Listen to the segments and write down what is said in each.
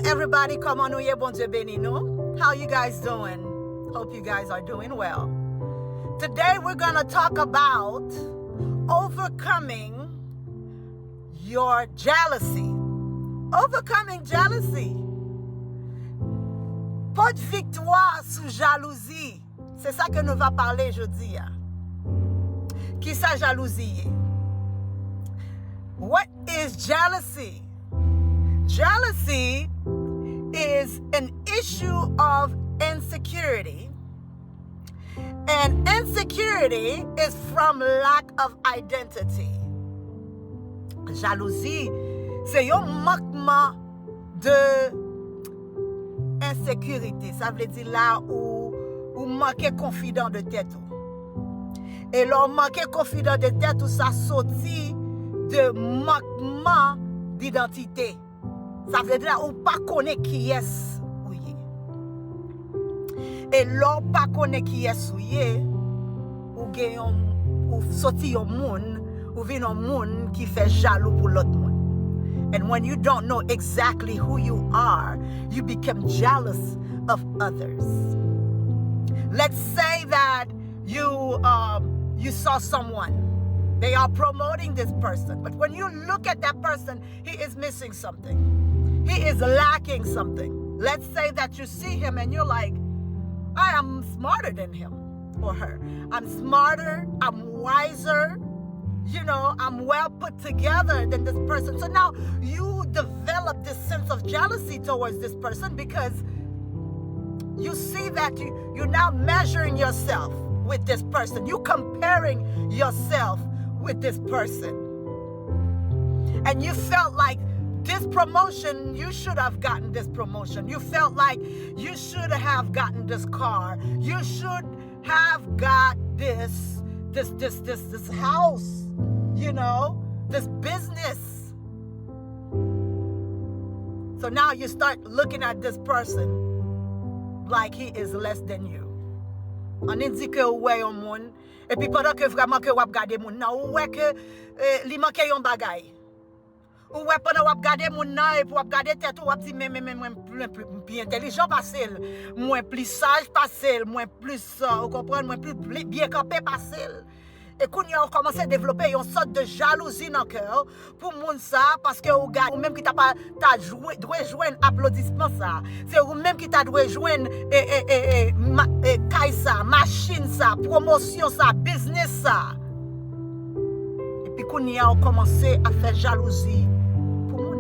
everybody, come on, bon Dieu béni nous. How you guys doing? Hope you guys are doing well. Today we're going to talk about overcoming your jealousy. Overcoming jealousy. Pas de victoire sous jalousie. C'est ça que nous va parler aujourd'hui. Qui sa jalousie? What is jealousy? Jealousy is an issue of insecurity. And insecurity is from lack of identity. Jalousie, c'est un manquement de insécurité. Ça veut dire là où manquer confident de tête. Et leur manquer confident de tête, ça sortit de manquement d'identité. Ça veut dire ou pas connaître qui est ou y. Et l'on pas connaître qui est ou y, ou gagne ou sorti un monde, ou vient un monde qui fait jaloux pour l'autre monde. And when you don't know exactly who you are, you become jealous of others. Let's say that you saw someone. They are promoting this person. But when you look at that person, he is missing something. He is lacking something. Let's say that you see him and you're like, I am smarter than him or her. I'm smarter, I'm wiser, I'm well put together than this person. So now you develop this sense of jealousy towards this person because you see that you're now measuring yourself with this person. You're comparing yourself with this person. And you felt like this promotion, you should have gotten this promotion. You felt like you should have gotten this car. You should have got this house, this business. So now you start looking at this person like he is less than you. On dit que ouais au monde et puis pendant que vraiment que wap gade moun nan ou ouais que li manke yon bagay. Ou ouais pendant wap gade moun nan et puis wap gade tête ou wap di mais plus intelligent pasel, moins plus sage pasel, moins plus ou comprendre moins plus bien campé pasel. Et quand on commence à développer une sorte de jalousie dans le cœur pour moun ça parce que ou même qui t'a doit joindre applaudissement ça, c'est ou même qui t'a doit joindre caille ça, machine ça, promotion ça, business ça. Et puis quand on commence à faire jalousie pour moun.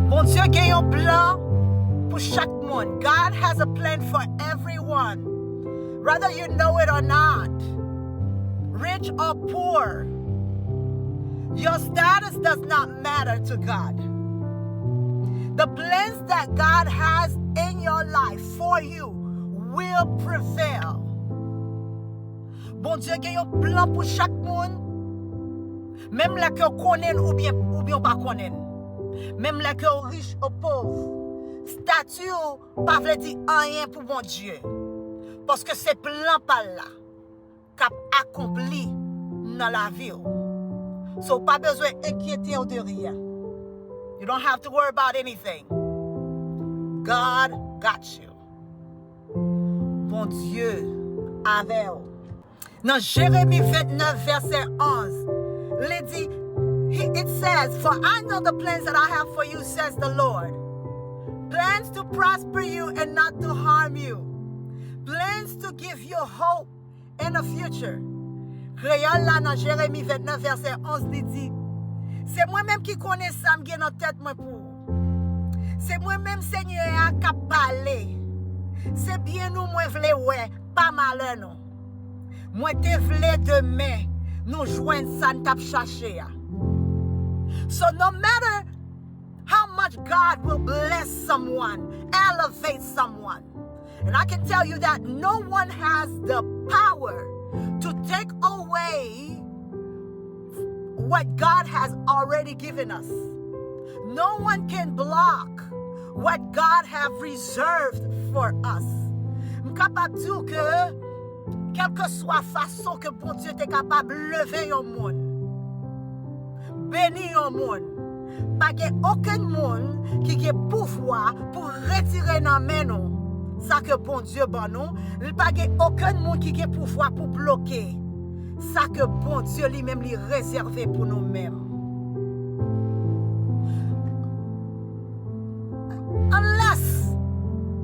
Bon Dieu a un plan pour chaque monde. God has a plan for everyone. Whether you know it or not. Rich or poor, your status does not matter to God. The plans that God has in your life for you will prevail. Bon Dieu a un plan pour chaque monde, même là que connaît ou bien pas connaît, même là que riche ou pauvre. Statut pas veut dire rien pour bon Dieu, parce que c'est plan pas là. Cap accompli dans la vie. So pas besoin d'inquiéter de rien. You don't have to worry about anything. God got you. Bon Dieu avec vous. Dans Jérémie 29 verset 11, it says, "For I know the plans that I have for you, says the Lord. Plans to prosper you and not to harm you. Plans to give you hope in the future." KREYOL là dans Jérémie 29 verset 11 dit, c'est moi-même qui connais ça m'gè dans tête moi pour. C'est moi-même Seigneur qui a parlé. C'est bien nous moi vle ouais, pas malheur non. Moi te vle demain nous joindre ça n'tap chercher. So no matter how much God will bless someone, elevate someone. And I can tell you that no one has the power to take away what God has already given us. No one can block what God has reserved for us. Je suis capable de dire que, quelle que soit la façon que bon Dieu est capable de lever un monde, bénir un monde, pas qu'il y ait aucun monde qui a gen pouvoir pour retirer nan men nou ça que bon Dieu ban nous, il pas gen aucun monde qui gen pouvoir pour bloquer ça que bon Dieu lui-même lui réservé pour nous-mêmes.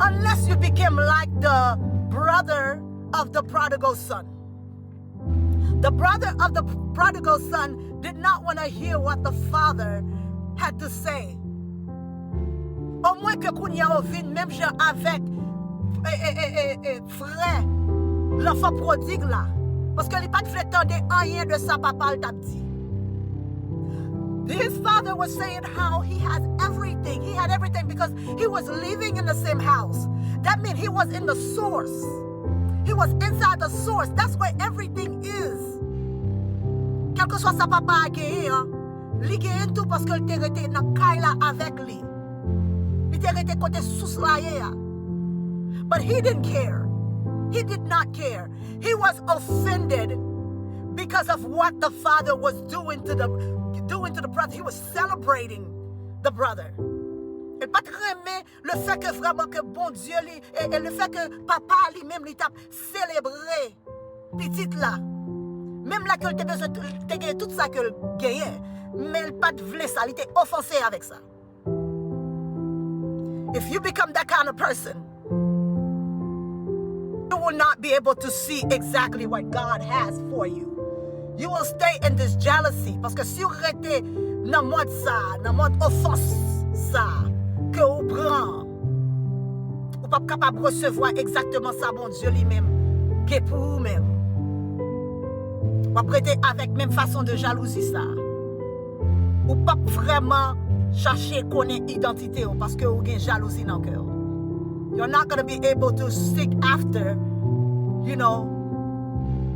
Unless you became like the brother of the prodigal son. The brother of the prodigal son did not want to hear what the father had to say. Au moins que kounya ou vin même genre avec frère l'enfant prodigue là. Parce que il pas de tendre rien de sa papa le t'a dit. His father was saying how he has everything. He had everything because he was living in the same house. That means he was in the source. He was inside the source. That's where everything is. Quel que soit sa papa a gagné, li gagne tout parce que il était resté dans kaila avec lui. Il était resté côté sous la. But he didn't care. He did not care. He was offended because of what the father was doing to the brother. He was celebrating the brother. Et pas aimer le fait que vraiment que bon Dieu et le fait que papa lui-même lui t'a célébré petite là. Même là qu'il a besoin de gagner tout ça qu'il gagnait, mais il pas de voulait ça, il était offensé avec ça. If you become that kind of person, you will not be able to see exactly what God has for you. You will stay in this jealousy. Parce que si vous restez dans le mode ça, dans le mode offense ça, que vous prenez, vous n'êtes pas capable de recevoir exactement ça, bon Dieu lui-même, qui est pour vous-même. Vous prêtez avec même façon de jalousie ça. Vous ne pouvez pas vraiment chercher connaître l'identité parce que vous avez jalousie dans le cœur. You're not going to be able to seek after,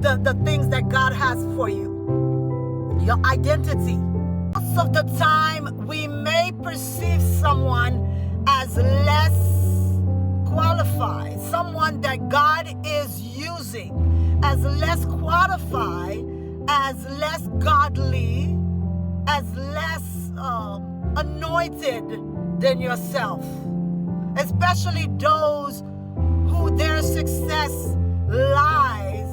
the things that God has for you. Your identity. Most of the time, we may perceive someone as less qualified, someone that God is using as less qualified, as less godly, as less anointed than yourself. Especially those who their success lies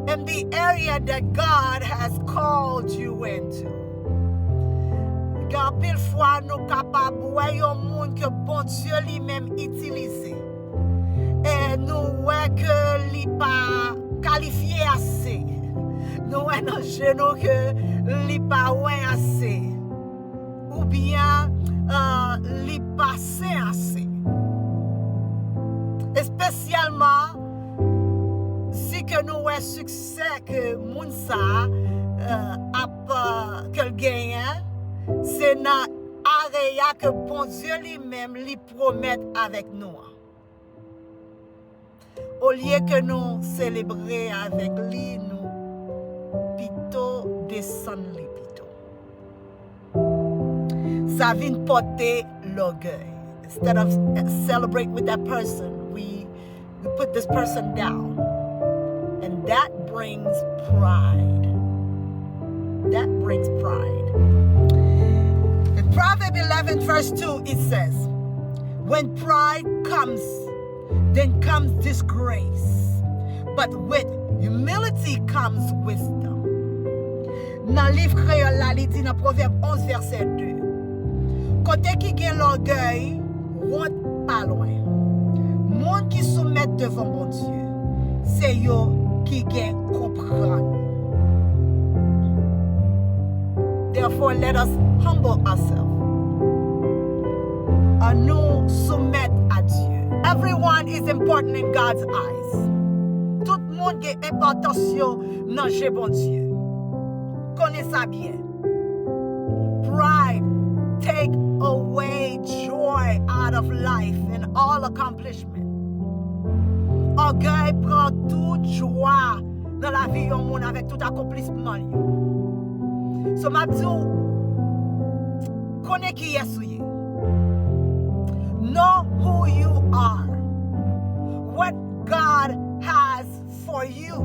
in the area that God has called you into. Car pile fois nous capables voyons un monde que bon Dieu lui-même utilisé. Et nous voyons que li pas qualifié assez. Nous voyons dans genou que li pas assez. Ou bien li pas sain assez. Et spécialement si que nous avons succès que moun sa que gagne, c'est dans area que bon Dieu lui-même lui promet avec nous. Au lieu que nous célébrer avec lui, nous plutôt descendre lui plutôt. Ça vient porter l'orgueil. Instead of celebrate with that person, we put this person down. And that brings pride. That brings pride. In Proverbs 11 verse 2 it says, when pride comes, then comes disgrace. But with humility comes wisdom. Dans le livre KREYOL là, il dit dans Proverbe 11 verset 2. Côté qui gagne l'orgueil, rentre pas loin. Monde qui soumet devant bon Dieu, c'est yo qui gagne comprendre. Therefore, let us humble ourselves. À nous soumettre à Dieu. Everyone is important in God's eyes. Tout le monde a importance dans chez bon Dieu. Connaissez ça bien. Pride take away joy out of life and all accomplishment. Orgueil prend toute joie dans la vie du monde avec tout accomplissement. So m'a dit, connais qui est souillé. Know who you are. What God has for you.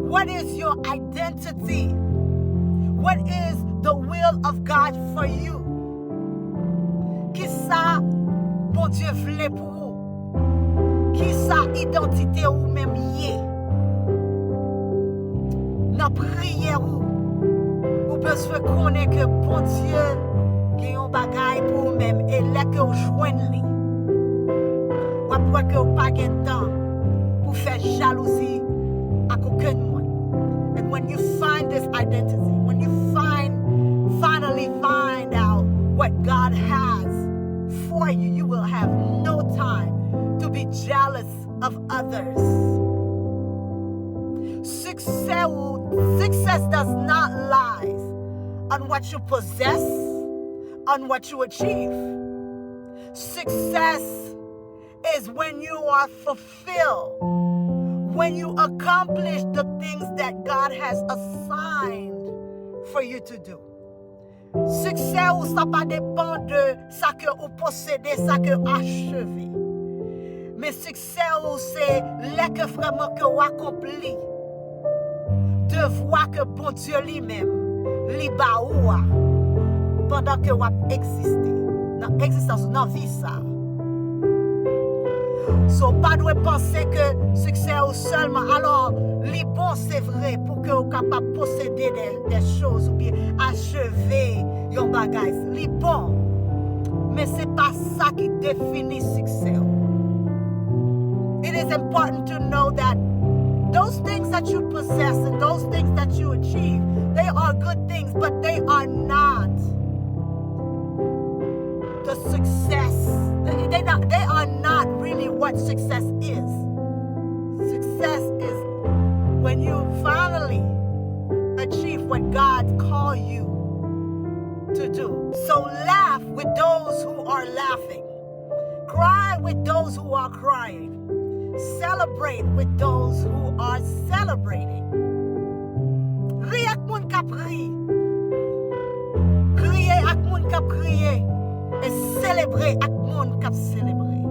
What is your identity? What is the will of God for you? bon Dieu voulait pour vous. Qui sa identité ou même yé. Dans prière ou besoin connaître que bon Dieu qui un bagaille pour vous même et là que vous joignez lui. Ou après que vous pas de temps pour faire jalousie à aucun monde. And when you find this identity, when you finally find out what God has for you, you will have no time to be jealous of others. Success does not lie on what you possess, on what you achieve. Success is when you are fulfilled, when you accomplish the things that God has assigned for you to do. Succès ou ça pas dépend de ça que vous possédez, ça que vous achevez. Mais succès ou c'est là que vraiment que vous accompli. De voir que bon Dieu lui-même, li ba ou pendant que vous existez. Dans l'existence, dans la vie ça. So, pas de penser que succès ou seulement. Alors, les bons, c'est vrai, pour que vous soyez capable de posséder des choses ou bien achever yon bagage. Les bons. Mais ce n'est pas ça qui définit succès. It is important to know that those things that you possess and those things that you achieve, they are good things, but they are not the success. They are not really what success is. Success is when you finally achieve what God called you to do. So laugh with those who are laughing. Cry with those who are crying. Celebrate with those who are celebrating. Ri ak moun kap ri. Kriye ak moun kap kriye. Et célébrer ak moun kap célébrer.